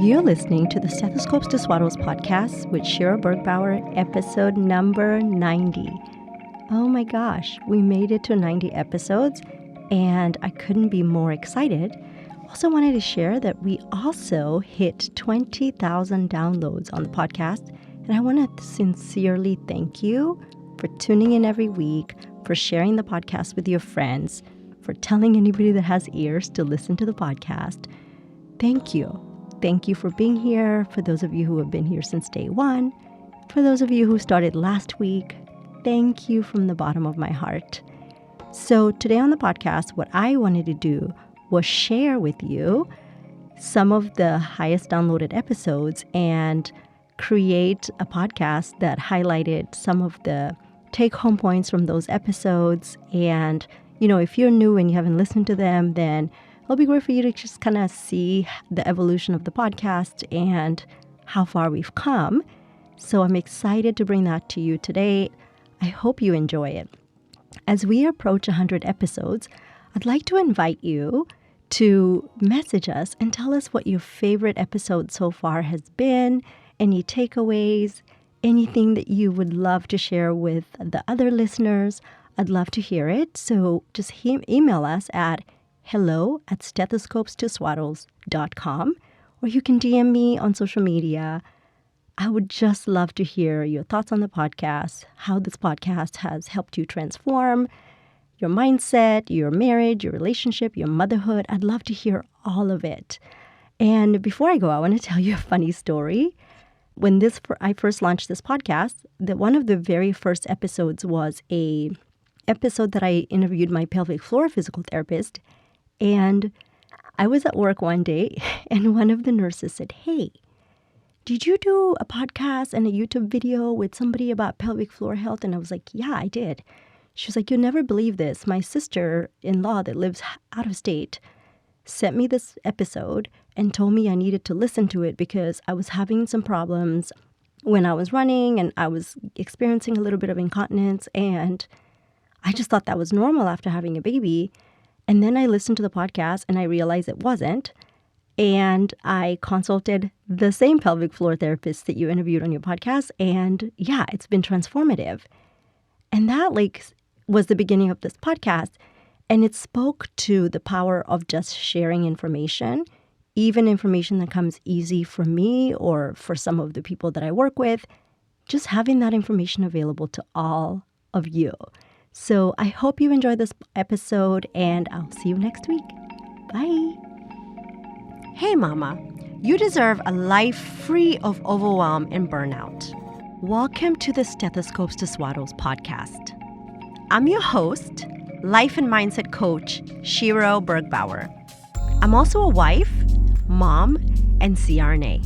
You're listening to the Stethoscopes to Swaddles podcast with Shira Bergbauer, episode number 90. Oh my gosh, we made it to 90 episodes, and I couldn't be more excited. Also wanted to share that we also hit 20,000 downloads on the podcast, and I want to sincerely thank you for tuning in every week, for sharing the podcast with your friends, for telling anybody that has ears to listen to the podcast. Thank you. Thank you for being here. For those of you who have been here since day one, for those of you who started last week, thank you from the bottom of my heart. So today on the podcast, what I wanted to do was share with you some of the highest downloaded episodes and create a podcast that highlighted some of the take-home points from those episodes. And, you know, if you're new and you haven't listened to them, then it'll be great for you to just kind of see the evolution of the podcast and how far we've come. So I'm excited to bring that to you today. I hope you enjoy it. As we approach 100 episodes, I'd like to invite you to message us and tell us what your favorite episode so far has been, any takeaways, anything that you would love to share with the other listeners. I'd love to hear it. So just email us at hello@stethoscopestoswaddles.com, or you can DM me on social media. I would just love to hear your thoughts on the podcast, how this podcast has helped you transform your mindset, your marriage, your relationship, your motherhood. I'd love to hear all of it. And before I go, I want to tell you a funny story. When I first launched this podcast, one of the very first episodes was a episode that I interviewed my pelvic floor physical therapist. And I was at work one day, and one of the nurses said, "Hey, did you do a podcast and a YouTube video with somebody about pelvic floor health?" And I was like, "Yeah, I did." She was like, "You'll never believe this. My sister-in-law that lives out of state sent me this episode and told me I needed to listen to it because I was having some problems when I was running and I was experiencing a little bit of incontinence. And I just thought that was normal after having a baby. And then I listened to the podcast and I realized it wasn't. And I consulted the same pelvic floor therapist that you interviewed on your podcast. And yeah, it's been transformative." And that was the beginning of this podcast. And it spoke to the power of just sharing information, even information that comes easy for me or for some of the people that I work with, just having that information available to all of you. So I hope you enjoyed this episode, and I'll see you next week. Bye. Hey, Mama. You deserve a life free of overwhelm and burnout. Welcome to the Stethoscopes to Swaddles podcast. I'm your host, life and mindset coach, Shira Bergbauer. I'm also a wife, mom, and CRNA.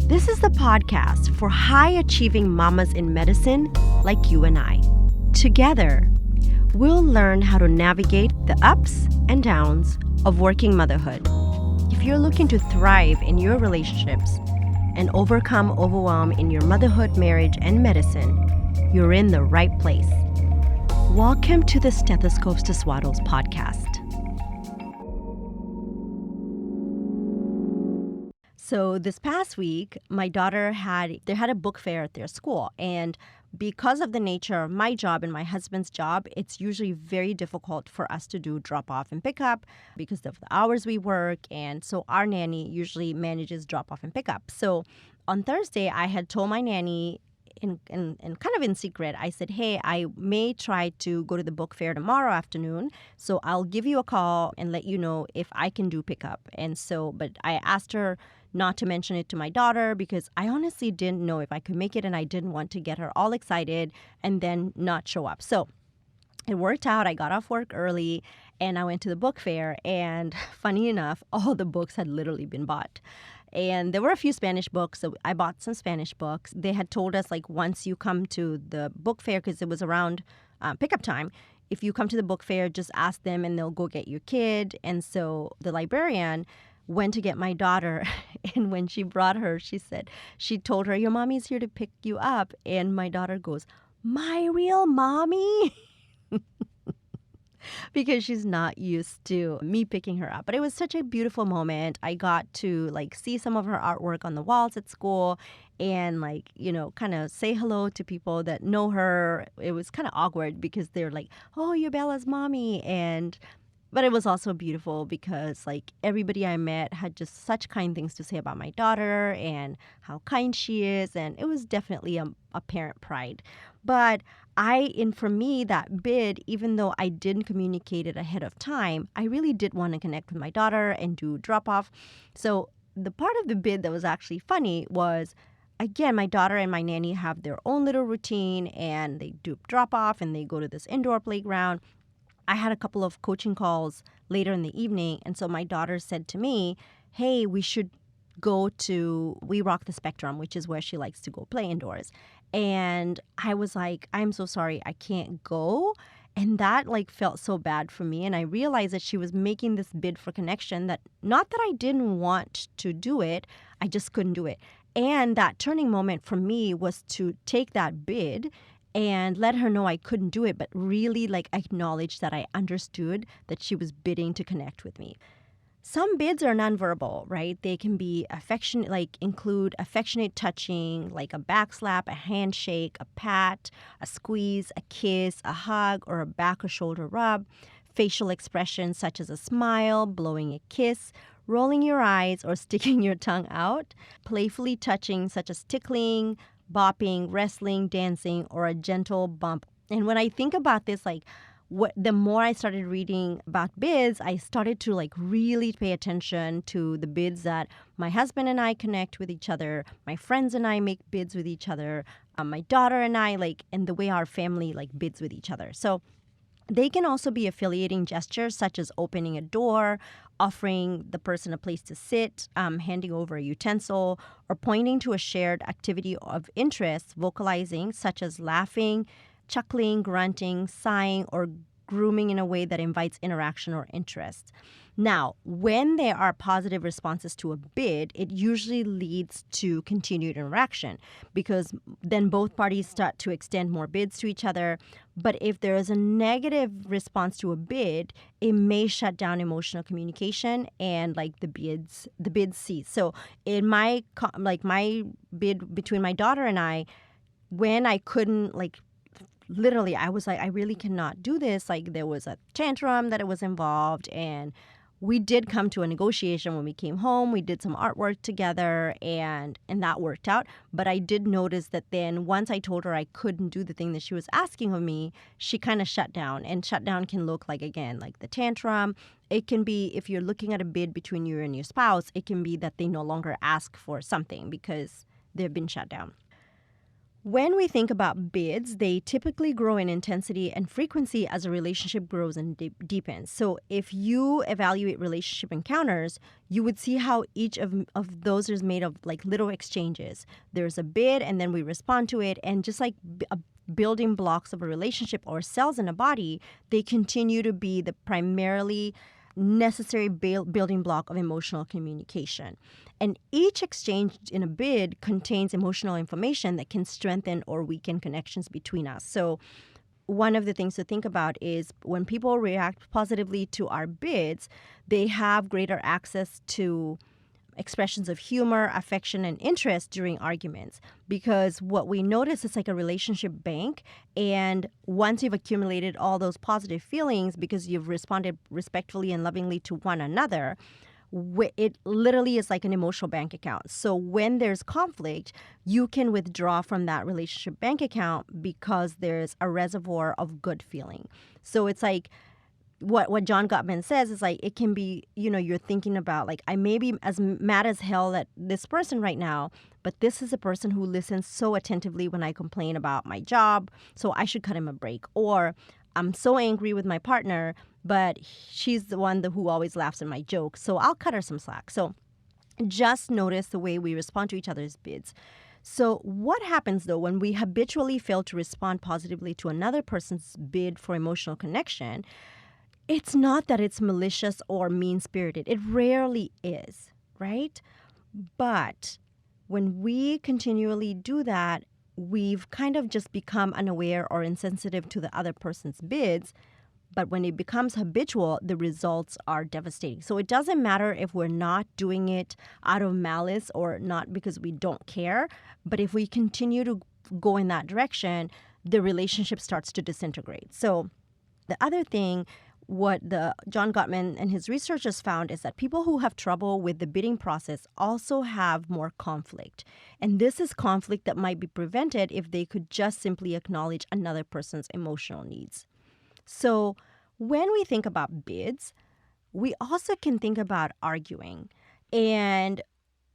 This is the podcast for high-achieving mamas in medicine like you and I. Together, we'll learn how to navigate the ups and downs of working motherhood. If you're looking to thrive in your relationships and overcome overwhelm in your motherhood, marriage, and medicine, you're in the right place. Welcome to the Stethoscopes to Swaddles podcast. So this past week, my daughter had a book fair at their school, and because of the nature of my job and my husband's job, it's usually very difficult for us to do drop off and pick up because of the hours we work. And so our nanny usually manages drop off and pick up. So on Thursday, I had told my nanny in kind of in secret, I said, "Hey, I may try to go to the book fair tomorrow afternoon. So I'll give you a call and let you know if I can do pickup." And so, but I asked her not to mention it to my daughter because I honestly didn't know if I could make it, and I didn't want to get her all excited and then not show up. So it worked out. I got off work early and I went to the book fair, and funny enough, all the books had literally been bought. And there were a few Spanish books, so I bought some Spanish books. They had told us, once you come to the book fair, because it was around pickup time, if you come to the book fair, just ask them and they'll go get your kid. And so the librarian went to get my daughter, and when she brought her, she told her, "Your mommy's here to pick you up." And my daughter goes, "My real mommy?" because she's not used to me picking her up. But it was such a beautiful moment. I got to like see some of her artwork on the walls at school and like, kind of say hello to people that know her. It was kind of awkward because they're like, "Oh, you're Bella's mommy." But it was also beautiful because like everybody I met had just such kind things to say about my daughter and how kind she is. And it was definitely a parent pride. But for me, that bid, even though I didn't communicate it ahead of time, I really did want to connect with my daughter and do drop off. So the part of the bid that was actually funny was, again, my daughter and my nanny have their own little routine and they do drop off and they go to this indoor playground. I had a couple of coaching calls later in the evening. And so my daughter said to me, "Hey, we should go to We Rock the Spectrum," which is where she likes to go play indoors. And I was like, "I'm so sorry, I can't go." And that like felt so bad for me. And I realized that she was making this bid for connection, that not that I didn't want to do it, I just couldn't do it. And that turning moment for me was to take that bid and let her know I couldn't do it, but really like acknowledge that I understood that she was bidding to connect with me. Some bids are nonverbal, right? They can be affectionate, like include affectionate touching, like a back slap, a handshake, a pat, a squeeze, a kiss, a hug, or a back or shoulder rub. Facial expressions such as a smile, blowing a kiss, rolling your eyes, or sticking your tongue out. Playfully touching such as tickling, bopping, wrestling, dancing, or a gentle bump. And when I think about this, like the more I started reading about bids, I started to like really pay attention to the bids that my husband and I connect with each other, my friends and I make bids with each other, my daughter and I and the way our family like bids with each other. So they can also be affiliating gestures such as opening a door, offering the person a place to sit, handing over a utensil, or pointing to a shared activity of interest, vocalizing such as laughing, chuckling, grunting, sighing, or grooming in a way that invites interaction or interest. Now, when there are positive responses to a bid, it usually leads to continued interaction because then both parties start to extend more bids to each other. But if there is a negative response to a bid, it may shut down emotional communication and like the bids cease. So in my bid between my daughter and I, when I couldn't literally, I was like, I really cannot do this. Like there was a tantrum that it was involved, and we did come to a negotiation when we came home. We did some artwork together, and that worked out. But I did notice that then once I told her I couldn't do the thing that she was asking of me, she kind of shut down. And shut down can look like, again, like the tantrum. It can be, if you're looking at a bid between you and your spouse, it can be that they no longer ask for something because they've been shut down. When we think about bids, they typically grow in intensity and frequency as a relationship grows and deepens. So if you evaluate relationship encounters, you would see how each of those is made of like little exchanges. There's a bid and then we respond to it. And just like building blocks of a relationship or cells in a body, they continue to be the primarily necessary building block of emotional communication. And each exchange in a bid contains emotional information that can strengthen or weaken connections between us. So one of the things to think about is when people react positively to our bids, they have greater access to expressions of humor, affection, and interest during arguments. Because what we notice is like a relationship bank. And once you've accumulated all those positive feelings because you've responded respectfully and lovingly to one another, it literally is like an emotional bank account. So when there's conflict, you can withdraw from that relationship bank account because there's a reservoir of good feeling. So it's like, what John Gottman says is like, it can be, you're thinking about like, I may be as mad as hell at this person right now, but this is a person who listens so attentively when I complain about my job, so I should cut him a break. Or I'm so angry with my partner, but she's the one who always laughs at my jokes, so I'll cut her some slack. So just notice the way we respond to each other's bids. So what happens, though, when we habitually fail to respond positively to another person's bid for emotional connection? It's not that it's malicious or mean-spirited. It rarely is, right? But when we continually do that, we've kind of just become unaware or insensitive to the other person's bids. But when it becomes habitual, the results are devastating. So it doesn't matter if we're not doing it out of malice or not because we don't care. But if we continue to go in that direction, the relationship starts to disintegrate. So the other thing, what the John Gottman and his researchers found is that people who have trouble with the bidding process also have more conflict. And this is conflict that might be prevented if they could just simply acknowledge another person's emotional needs. So when we think about bids, we also can think about arguing. And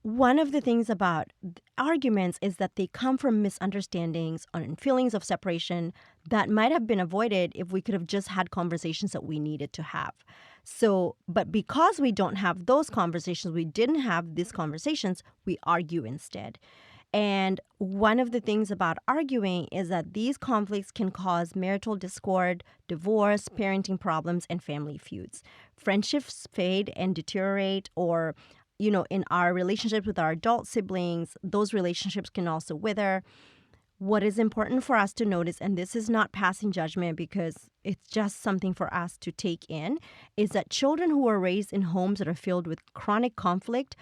one of the things about arguments is that they come from misunderstandings and feelings of separation that might have been avoided if we could have just had conversations that we needed to have. So, but because we don't have those conversations, we didn't have these conversations, we argue instead. And one of the things about arguing is that these conflicts can cause marital discord, divorce, parenting problems, and family feuds. Friendships fade and deteriorate, or in our relationships with our adult siblings, those relationships can also wither. What is important for us to notice, and this is not passing judgment because it's just something for us to take in, is that children who are raised in homes that are filled with chronic conflict,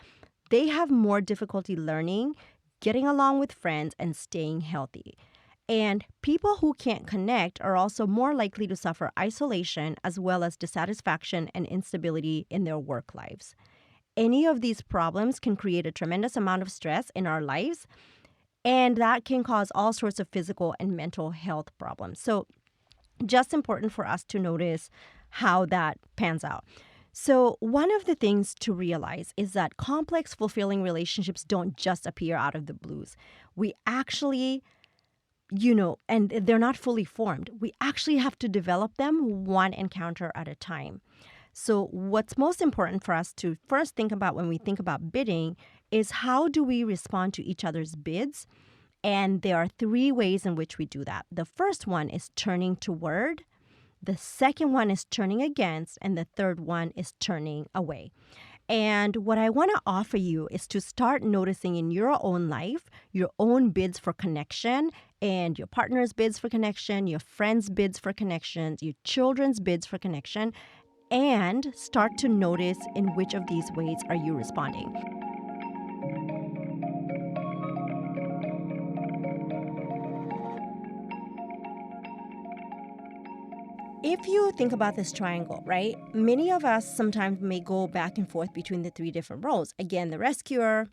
they have more difficulty learning, getting along with friends, and staying healthy. And people who can't connect are also more likely to suffer isolation as well as dissatisfaction and instability in their work lives. Any of these problems can create a tremendous amount of stress in our lives, and that can cause all sorts of physical and mental health problems. So just important for us to notice how that pans out. So one of the things to realize is that complex, fulfilling relationships don't just appear out of the blues. We actually, and they're not fully formed. We actually have to develop them one encounter at a time. So what's most important for us to first think about when we think about bidding is how do we respond to each other's bids? And there are 3 ways in which we do that. The first one is turning toward. The second one is turning against. And the third one is turning away. And what I want to offer you is to start noticing in your own life, your own bids for connection and your partner's bids for connection, your friends' bids for connection, your children's bids for connection, and start to notice in which of these ways are you responding. If you think about this triangle, right, many of us sometimes may go back and forth between the 3 different roles. Again, the rescuer,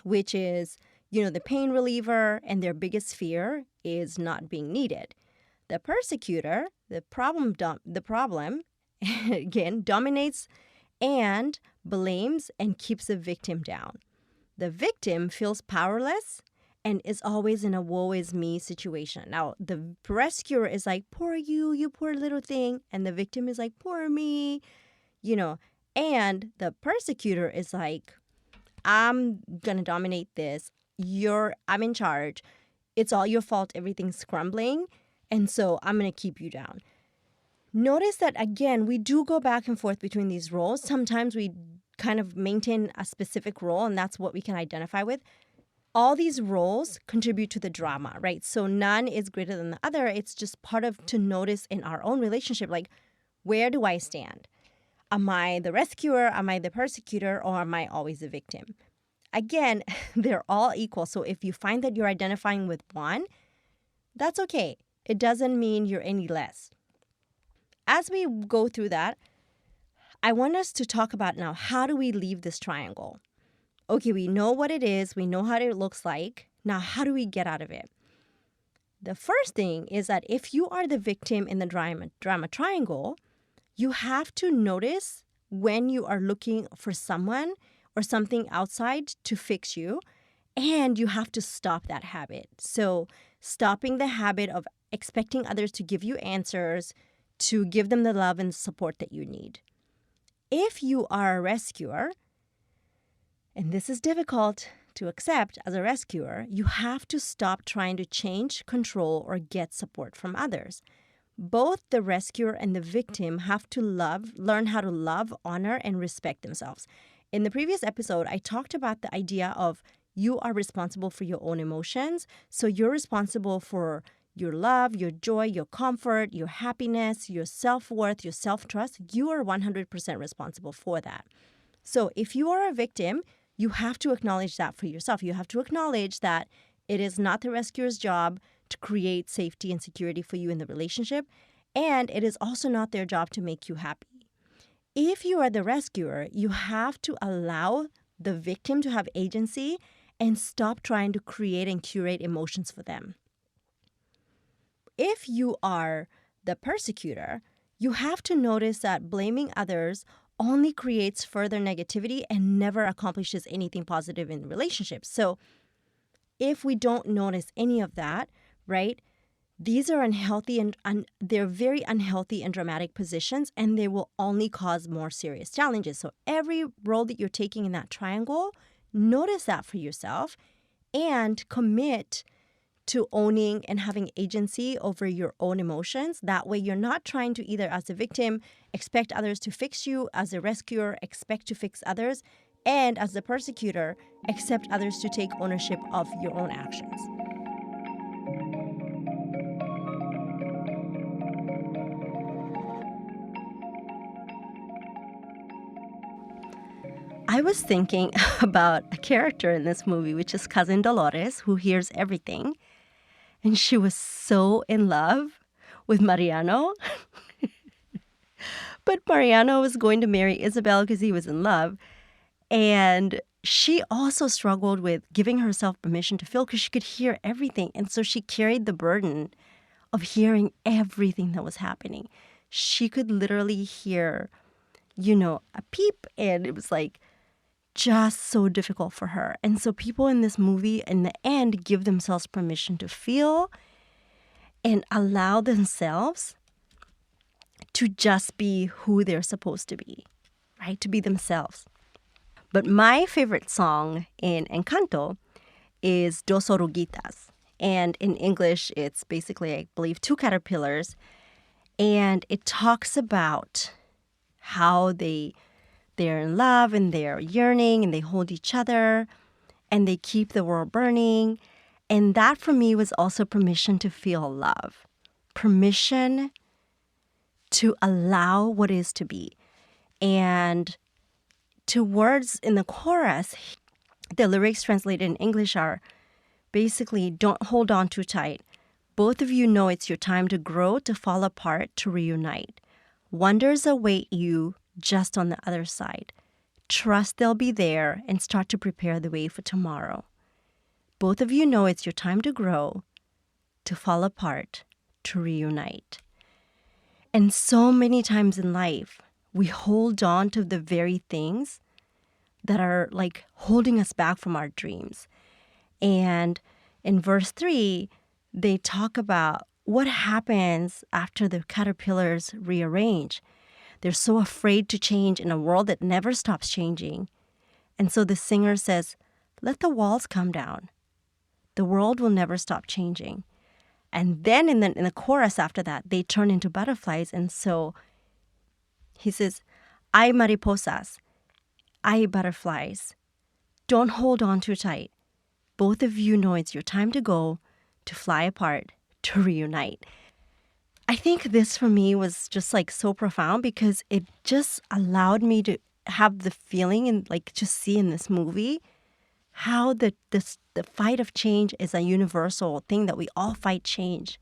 which is, the pain reliever, and their biggest fear is not being needed. The persecutor, the problem again, dominates and blames and keeps the victim down. The victim feels powerless and is always in a woe is me situation. Now, the rescuer is like, poor you poor little thing. And the victim is like, poor me, And the persecutor is like, I'm going to dominate this. I'm in charge. It's all your fault. Everything's crumbling. And so I'm going to keep you down. Notice that, again, we do go back and forth between these roles. Sometimes we kind of maintain a specific role, and that's what we can identify with. All these roles contribute to the drama, right? So none is greater than the other. It's just part of to notice in our own relationship, like, where do I stand? Am I the rescuer? Am I the persecutor? Or am I always the victim? Again, they're all equal. So if you find that you're identifying with one, that's okay. It doesn't mean you're any less. As we go through that, I want us to talk about now, how do we leave this triangle? Okay, we know what it is. We know how it looks like. Now, how do we get out of it? The first thing is that if you are the victim in the drama triangle, you have to notice when you are looking for someone or something outside to fix you, and you have to stop that habit. So stopping the habit of expecting others to give you answers, to give them the love and support that you need. If you are a rescuer, and this is difficult to accept as a rescuer, you have to stop trying to change, control, or get support from others. Both the rescuer and the victim have to learn how to love, honor, and respect themselves. In the previous episode, I talked about the idea of you are responsible for your own emotions. So you're responsible for your love, your joy, your comfort, your happiness, your self-worth, your self-trust, you are 100% responsible for that. So if you are a victim, you have to acknowledge that for yourself. You have to acknowledge that it is not the rescuer's job to create safety and security for you in the relationship, and it is also not their job to make you happy. If you are the rescuer, you have to allow the victim to have agency and stop trying to create and curate emotions for them. If you are the persecutor, you have to notice that blaming others only creates further negativity and never accomplishes anything positive in relationships. So if we don't notice any of that, right, these are unhealthy and they're very unhealthy and dramatic positions, and they will only cause more serious challenges. So every role that you're taking in that triangle, notice that for yourself and commit to owning and having agency over your own emotions. That way you're not trying to either, as a victim, expect others to fix you, as a rescuer, expect to fix others, and as the persecutor, accept others to take ownership of your own actions. I was thinking about a character in this movie, which is Cousin Dolores, who hears everything. And she was so in love with Mariano. But Mariano was going to marry Isabel because he was in love. And she also struggled with giving herself permission to feel because she could hear everything. And so she carried the burden of hearing everything that was happening. She could literally hear, a peep. And it was like just so difficult for her. And so people in this movie, in the end, give themselves permission to feel and allow themselves to just be who they're supposed to be, right? To be themselves. But my favorite song in Encanto is Dos Oruguitas. And in English, it's basically, I believe, two caterpillars. And it talks about how they're in love and they're yearning and they hold each other and they keep the world burning. And that for me was also permission to feel love, permission to allow what is to be. And to words in the chorus, the lyrics translated in English are basically, don't hold on too tight. Both of you know it's your time to grow, to fall apart, to reunite. Wonders await you just on the other side. Trust they'll be there and start to prepare the way for tomorrow. Both of you know it's your time to grow, to fall apart, to reunite. And so many times in life, we hold on to the very things that are like holding us back from our dreams. And in verse 3, they talk about what happens after the caterpillars rearrange. They're so afraid to change in a world that never stops changing. And so the singer says, let the walls come down. The world will never stop changing. And then in the chorus after that, they turn into butterflies. And so he says, ay mariposas, ay butterflies, don't hold on too tight. Both of you know it's your time to go, to fly apart, to reunite. I think this for me was just like so profound because it just allowed me to have the feeling and like just see in this movie how the fight of change is a universal thing, that we all fight change.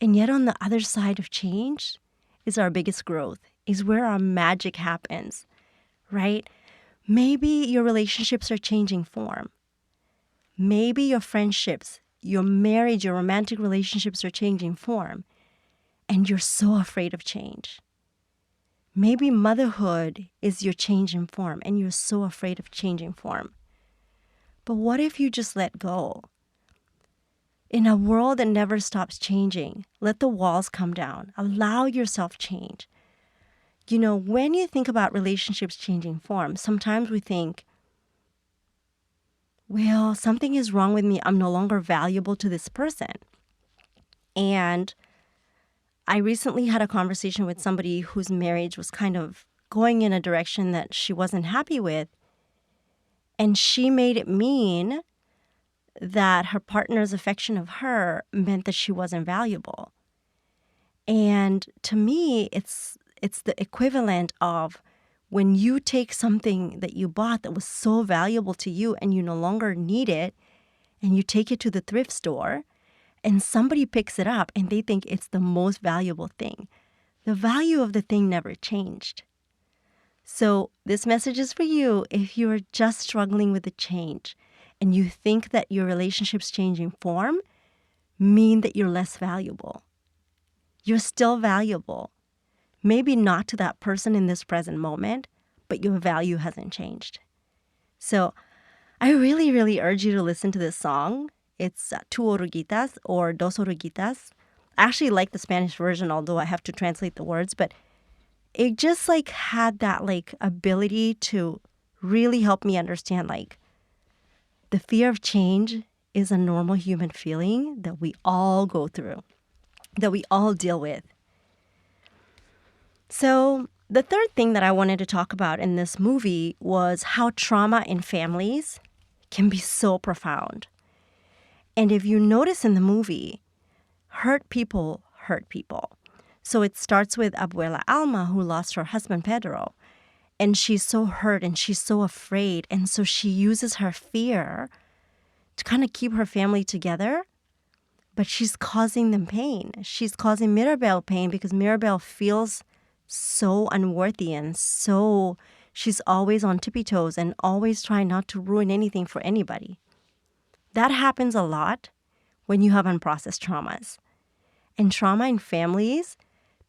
And yet on the other side of change is our biggest growth, is where our magic happens, right? Maybe your relationships are changing form. Maybe your friendships, your marriage, your romantic relationships are changing form. And you're so afraid of change. Maybe motherhood is your change in form and you're so afraid of changing form. But what if you just let go? In a world that never stops changing, let the walls come down. Allow yourself change. When you think about relationships changing form, sometimes we think, well, something is wrong with me. I'm no longer valuable to this person. And I recently had a conversation with somebody whose marriage was kind of going in a direction that she wasn't happy with. And she made it mean that her partner's affection of her meant that she wasn't valuable. And to me, it's the equivalent of when you take something that you bought that was so valuable to you and you no longer need it, and you take it to the thrift store, and somebody picks it up and they think it's the most valuable thing. The value of the thing never changed. So this message is for you if you're just struggling with the change and you think that your relationship's changing form mean that you're less valuable. You're still valuable. Maybe not to that person in this present moment, but your value hasn't changed. So I really, really urge you to listen to this song. It's Tu Oruguitas or Dos Oruguitas. I actually like the Spanish version, although I have to translate the words, but it just like had that like ability to really help me understand like the fear of change is a normal human feeling that we all go through, that we all deal with. So the third thing that I wanted to talk about in this movie was how trauma in families can be so profound. And if you notice in the movie, hurt people hurt people. So it starts with Abuela Alma, who lost her husband Pedro. And she's so hurt and she's so afraid. And so she uses her fear to kind of keep her family together. But she's causing them pain. She's causing Mirabel pain because Mirabel feels so unworthy and so she's always on tippy toes and always trying not to ruin anything for anybody. That happens a lot when you have unprocessed traumas. And trauma in families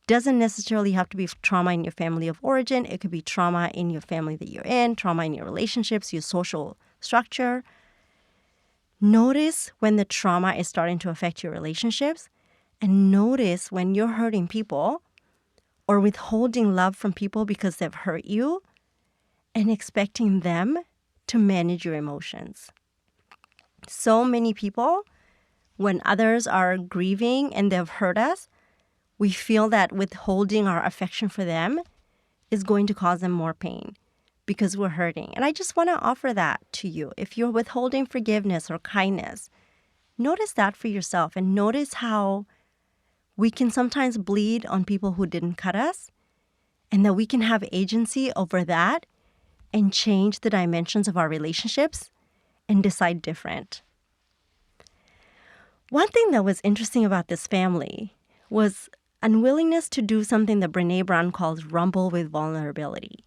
doesn't necessarily have to be trauma in your family of origin. It could be trauma in your family that you're in, trauma in your relationships, your social structure. Notice when the trauma is starting to affect your relationships, and notice when you're hurting people or withholding love from people because they've hurt you and expecting them to manage your emotions. So many people, when others are grieving and they've hurt us, we feel that withholding our affection for them is going to cause them more pain because we're hurting. And I just want to offer that to you. If you're withholding forgiveness or kindness, notice that for yourself and notice how we can sometimes bleed on people who didn't cut us and that we can have agency over that and change the dimensions of our relationships and decide different. One thing that was interesting about this family was unwillingness to do something that Brene Brown calls rumble with vulnerability.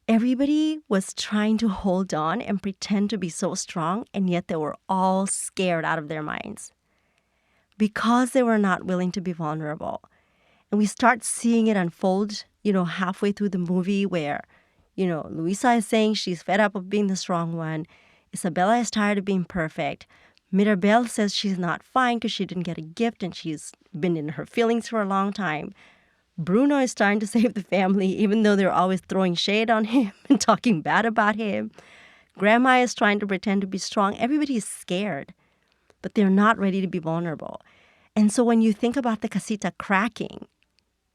Everybody was trying to hold on and pretend to be so strong, and yet they were all scared out of their minds because they were not willing to be vulnerable. And we start seeing it unfold, halfway through the movie where, Luisa is saying she's fed up of being the strong one. Isabella is tired of being perfect. Mirabel says she's not fine because she didn't get a gift and she's been in her feelings for a long time. Bruno is trying to save the family even though they're always throwing shade on him and talking bad about him. Grandma is trying to pretend to be strong. Everybody is scared, but they're not ready to be vulnerable. And so when you think about the casita cracking,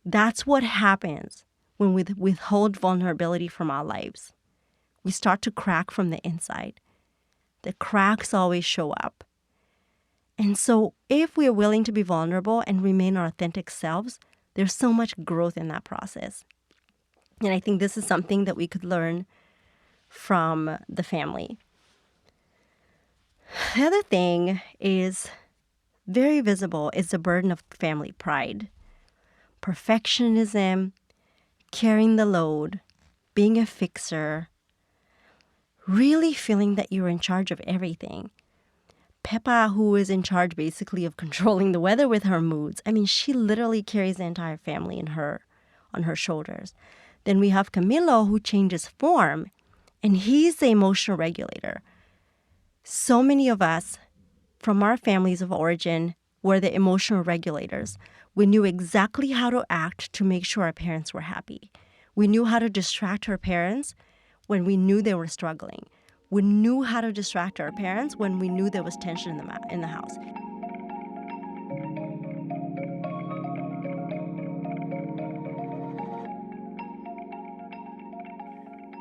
that's what happens when we withhold vulnerability from our lives. We start to crack from the inside. The cracks always show up. And so if we're willing to be vulnerable and remain our authentic selves, there's so much growth in that process. And I think this is something that we could learn from the family. The other thing is very visible is the burden of family pride. Perfectionism, carrying the load, being a fixer, really feeling that you're in charge of everything. Peppa, who is in charge basically of controlling the weather with her moods, she literally carries the entire family on her shoulders. Then we have Camilo, who changes form, and he's the emotional regulator. So many of us from our families of origin were the emotional regulators. We knew exactly how to act to make sure our parents were happy. We knew how to distract our parents when we knew they were struggling. We knew how to distract our parents when we knew there was tension in the house.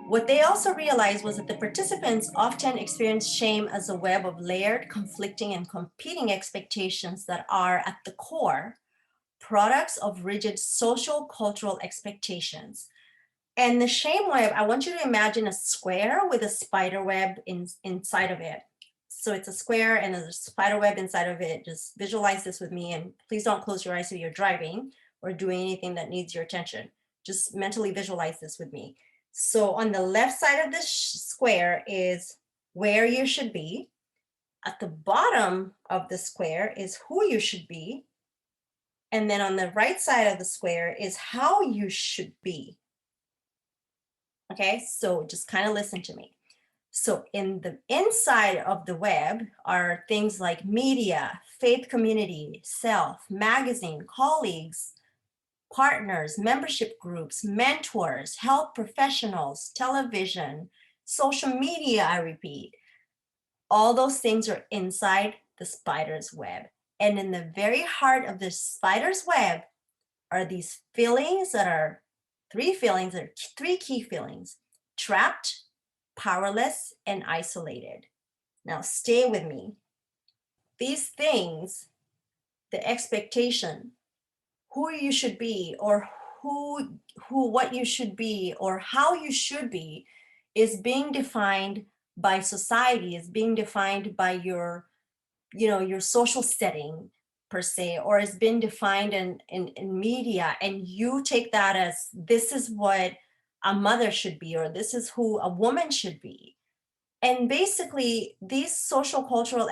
What they also realized was that the participants often experience shame as a web of layered, conflicting, and competing expectations that are, at the core, products of rigid social cultural expectations. And the shame web, I want you to imagine a square with a spider web inside of it. So it's a square and there's a spider web inside of it. Just visualize this with me, and please don't close your eyes if you're driving or doing anything that needs your attention. Just mentally visualize this with me. So on the left side of this square is where you should be. At the bottom of the square is who you should be. And then on the right side of the square is how you should be. Okay, so just kind of listen to me. So in the inside of the web are things like media, faith community, self, magazine, colleagues, partners, membership groups, mentors, health professionals, television, social media, I repeat. All those things are inside the spider's web. And in the very heart of the spider's web are these feelings that are three key feelings: trapped, powerless, and isolated. Now stay with me. These things, the expectation, who you should be, or what you should be, or how you should be, is being defined by society, is being defined by your social setting per se, or has been defined in media, and you take that as this is what a mother should be, or this is who a woman should be. And basically these social cultural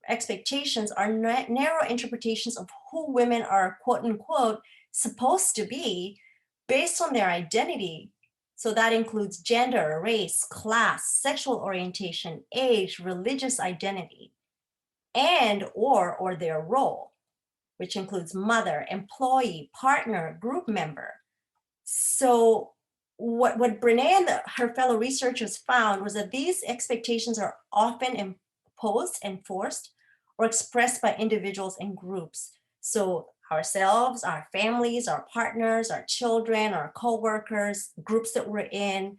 expectations are narrow interpretations of who women are, quote unquote, supposed to be based on their identity. So that includes gender, race, class, sexual orientation, age, religious identity, and or their role, which includes mother, employee, partner, group member. So what Brene and her fellow researchers found was that these expectations are often imposed, enforced, or expressed by individuals and groups. So ourselves, our families, our partners, our children, our co-workers, groups that we're in,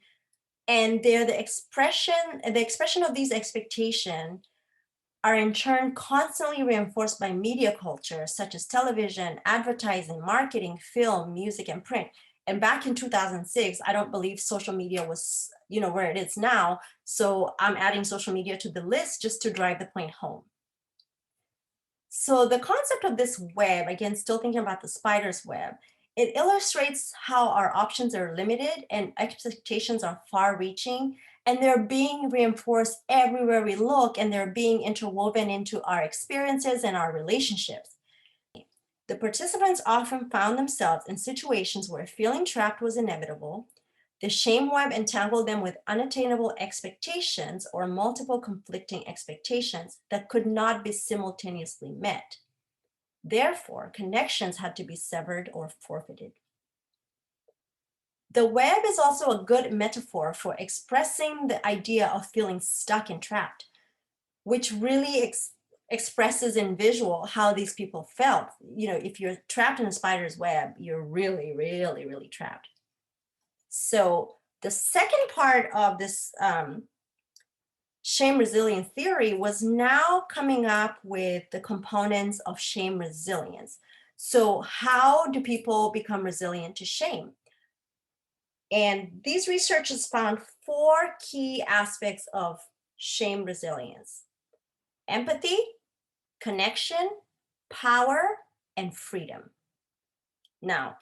and they're the expression of these expectations are in turn constantly reinforced by media culture such as television, advertising, marketing, film, music, and print. And back in 2006, I don't believe social media was, where it is now. So I'm adding social media to the list just to drive the point home. So the concept of this web, again, still thinking about the spider's web, it illustrates how our options are limited and expectations are far-reaching, and they're being reinforced everywhere we look, and they're being interwoven into our experiences and our relationships. The participants often found themselves in situations where feeling trapped was inevitable. The shame web entangled them with unattainable expectations or multiple conflicting expectations that could not be simultaneously met. Therefore, connections had to be severed or forfeited. The web is also a good metaphor for expressing the idea of feeling stuck and trapped, which really expresses in visual how these people felt. If you're trapped in a spider's web, you're really, really, really trapped. So the second part of this shame resilience theory was now coming up with the components of shame resilience. So how do people become resilient to shame? And these researchers found 4 key aspects of shame resilience: empathy, connection, power, and freedom. Now,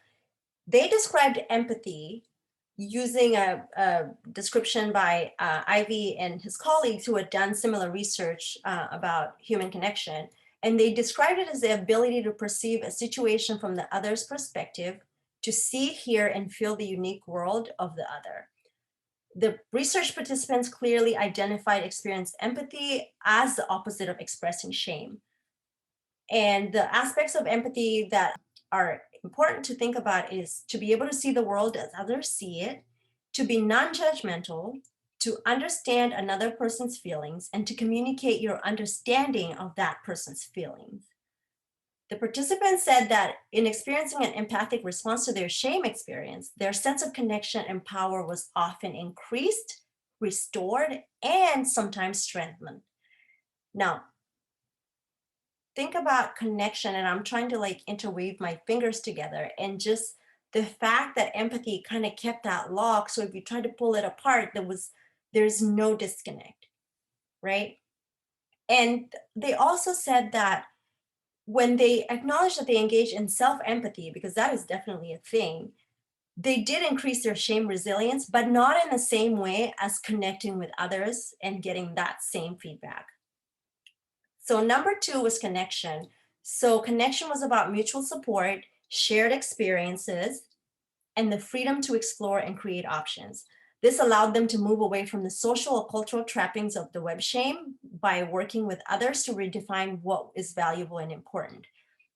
they described empathy using a description by Ivy and his colleagues who had done similar research about human connection. And they described it as the ability to perceive a situation from the other's perspective, to see, hear, and feel the unique world of the other. The research participants clearly experienced empathy as the opposite of expressing shame. And the aspects of empathy that are important to think about is to be able to see the world as others see it, to be non-judgmental, to understand another person's feelings, and to communicate your understanding of that person's feelings. The participants said that in experiencing an empathic response to their shame experience, their sense of connection and power was often increased, restored, and sometimes strengthened. Now, think about connection, and I'm trying to like interweave my fingers together, and just the fact that empathy kind of kept that lock. So if you try to pull it apart, there's no disconnect, right? And they also said that when they acknowledged that they engaged in self-empathy, because that is definitely a thing, they did increase their shame resilience, but not in the same way as connecting with others and getting that same feedback. So number two was connection. So connection was about mutual support, shared experiences, and the freedom to explore and create options. This allowed them to move away from the social or cultural trappings of the web shame by working with others to redefine what is valuable and important.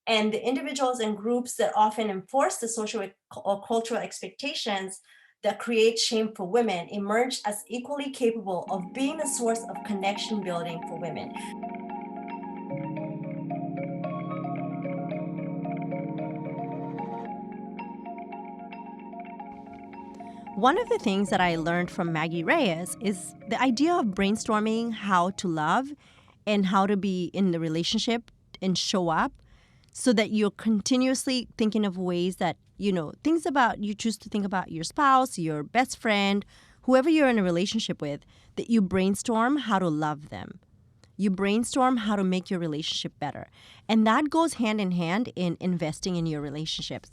And the individuals and groups that often enforce the social or cultural expectations that create shame for women emerge as equally capable of being a source of connection building for women. One of the things that I learned from Maggie Reyes is the idea of brainstorming how to love and how to be in the relationship and show up so that you're continuously thinking of ways that, things about you choose to think about your spouse, your best friend, whoever you're in a relationship with, that you brainstorm how to love them. You brainstorm how to make your relationship better. And that goes hand in hand in investing in your relationships.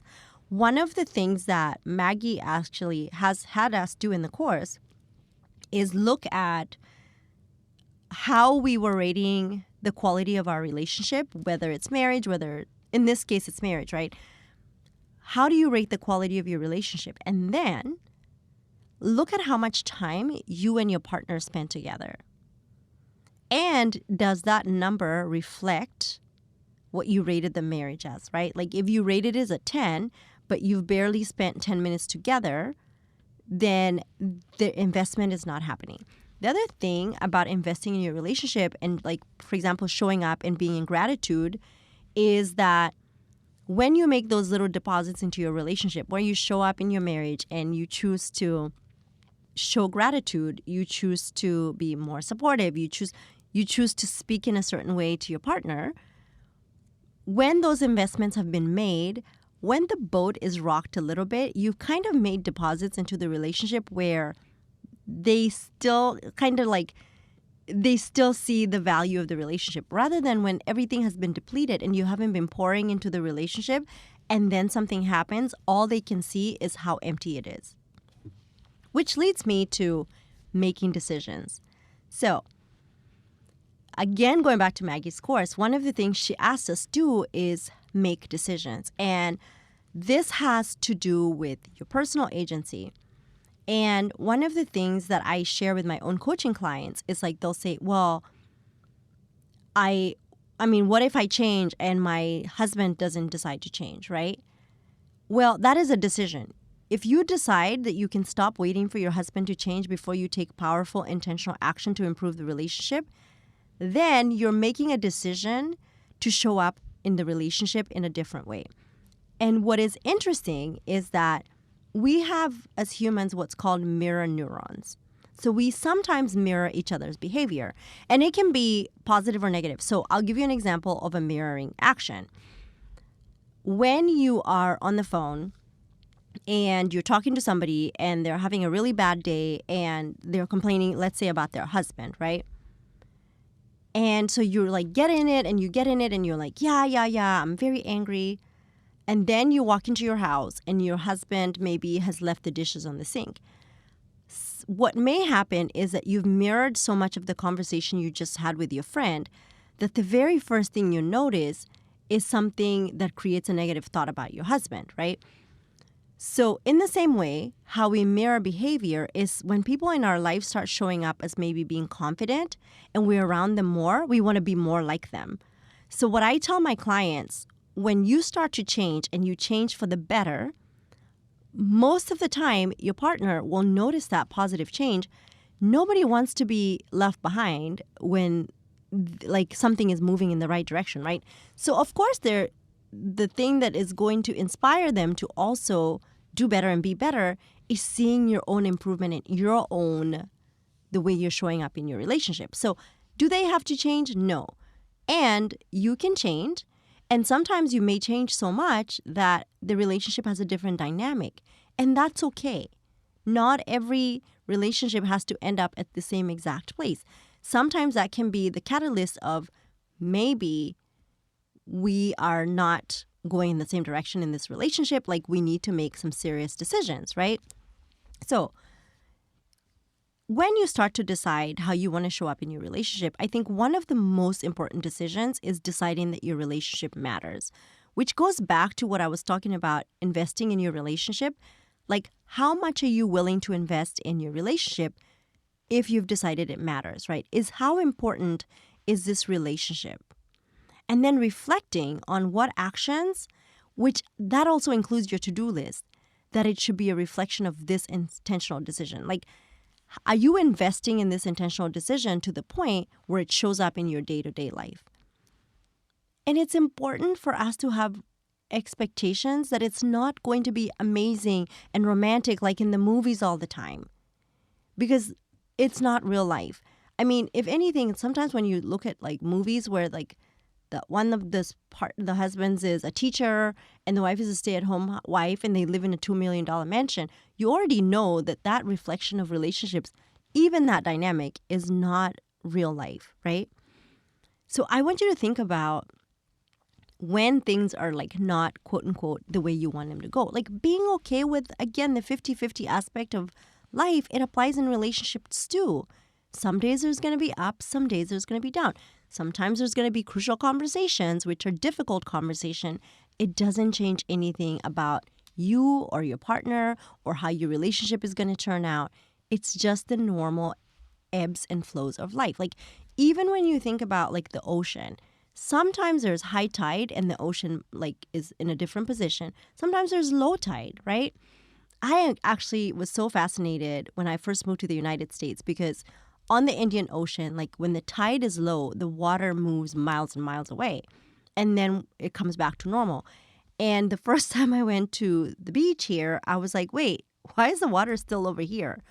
One of the things that Maggie actually has had us do in the course is look at how we were rating the quality of our relationship, whether it's marriage, whether in this case it's marriage, right? How do you rate the quality of your relationship? And then look at how much time you and your partner spend together. And does that number reflect what you rated the marriage as, right? Like if you rated it as a 10, but you've barely spent 10 minutes together, then the investment is not happening. The other thing about investing in your relationship and, like, for example, showing up and being in gratitude is that when you make those little deposits into your relationship, where you show up in your marriage and you choose to show gratitude, you choose to be more supportive, you choose to speak in a certain way to your partner, when those investments have been made, when the boat is rocked a little bit, you've kind of made deposits into the relationship where they still they still see the value of the relationship, rather than when everything has been depleted and you haven't been pouring into the relationship and then something happens, all they can see is how empty it is. Which leads me to making decisions. So, again, going back to Maggie's course, one of the things she asked us do is make decisions. And this has to do with your personal agency. And one of the things that I share with my own coaching clients is like they'll say, well, I mean, what if I change and my husband doesn't decide to change, right? Well, that is a decision. If you decide that you can stop waiting for your husband to change before you take powerful, intentional action to improve the relationship, then you're making a decision to show up in the relationship in a different way. And what is interesting is that we have, as humans, what's called mirror neurons. So we sometimes mirror each other's behavior, and it can be positive or negative. So I'll give you an example of a mirroring action. When you are on the phone and you're talking to somebody and they're having a really bad day and they're complaining, let's say, about their husband, right? And so you're like, get in it, and you get in it, and you're like, yeah, I'm very angry. And then you walk into your house and your husband maybe has left the dishes on the sink. What may happen is that you've mirrored so much of the conversation you just had with your friend that the very first thing you notice is something that creates a negative thought about your husband, right? So in the same way, how we mirror behavior is when people in our life start showing up as maybe being confident and we're around them more, we want to be more like them. So what I tell my clients, when you start to change and you change for the better, most of the time your partner will notice that positive change. Nobody wants to be left behind when like something is moving in the right direction, right? So of course the thing that is going to inspire them to also do better and be better is seeing your own improvement in your own, the way you're showing up in your relationship. So do they have to change? No. And you can change. And sometimes you may change so much that the relationship has a different dynamic. And that's okay. Not every relationship has to end up at the same exact place. Sometimes that can be the catalyst of maybe we are not going in the same direction in this relationship. Like we need to make some serious decisions, right? So when you start to decide how you want to show up in your relationship, I think one of the most important decisions is deciding that your relationship matters, which goes back to what I was talking about, investing in your relationship. Like, how much are you willing to invest in your relationship if you've decided it matters, right? Is how important is this relationship? And then reflecting on what actions, which that also includes your to-do list, that it should be a reflection of this intentional decision. Like, are you investing in this intentional decision to the point where it shows up in your day-to-day life? And it's important for us to have expectations that it's not going to be amazing and romantic like in the movies all the time, because it's not real life. I mean, if anything, sometimes when you look at like movies where like the husband's is a teacher and the wife is a stay-at-home wife and they live in a $2 million mansion, you already know that that reflection of relationships, even that dynamic, is not real life, right? So I want you to think about when things are like not quote unquote the way you want them to go. Like being okay with, again, the 50-50 aspect of life, it applies in relationships too. Some days there's going to be up, some days there's going to be down. Sometimes there's going to be crucial conversations, which are difficult conversation. It doesn't change anything about you or your partner or how your relationship is going to turn out. It's just the normal ebbs and flows of life. Like even when you think about like the ocean, sometimes there's high tide and the ocean like is in a different position. Sometimes there's low tide, right? I actually was so fascinated when I first moved to the United States because on the Indian Ocean, like when the tide is low, the water moves miles and miles away and then it comes back to normal. And the first time I went to the beach here, I was like, wait, why is the water still over here?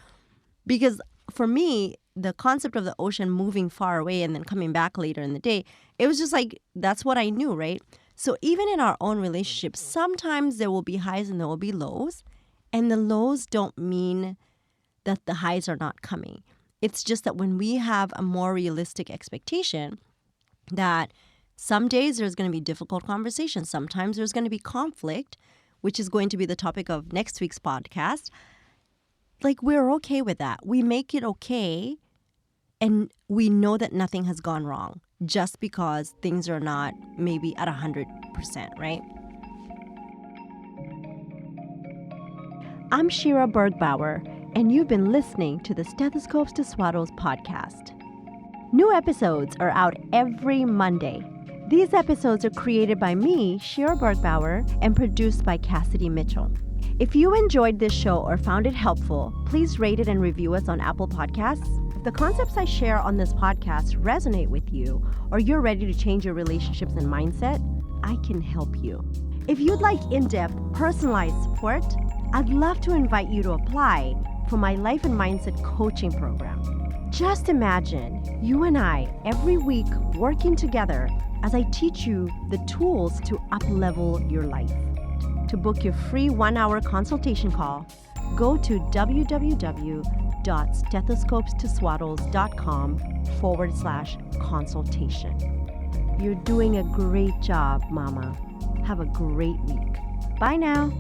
Because for me, the concept of the ocean moving far away and then coming back later in the day, it was just like, that's what I knew, right? So even in our own relationships, sometimes there will be highs and there will be lows. And the lows don't mean that the highs are not coming. It's just that when we have a more realistic expectation that some days there's going to be difficult conversations, sometimes there's going to be conflict, which is going to be the topic of next week's podcast, like we're okay with that. We make it okay and we know that nothing has gone wrong just because things are not maybe at 100%, right? I'm Shira Bergbauer, and you've been listening to the Stethoscopes to Swaddles podcast. New episodes are out every Monday. These episodes are created by me, Shira Bergbauer, and produced by Cassidy Mitchell. If you enjoyed this show or found it helpful, please rate it and review us on Apple Podcasts. If the concepts I share on this podcast resonate with you, or you're ready to change your relationships and mindset, I can help you. If you'd like in-depth, personalized support, I'd love to invite you to apply for my Life and Mindset coaching program. Just imagine you and I every week working together as I teach you the tools to up-level your life. To book your free 1-hour consultation call, go to www.stethoscopestoswaddles.com/consultation. You're doing a great job, Mama. Have a great week. Bye now.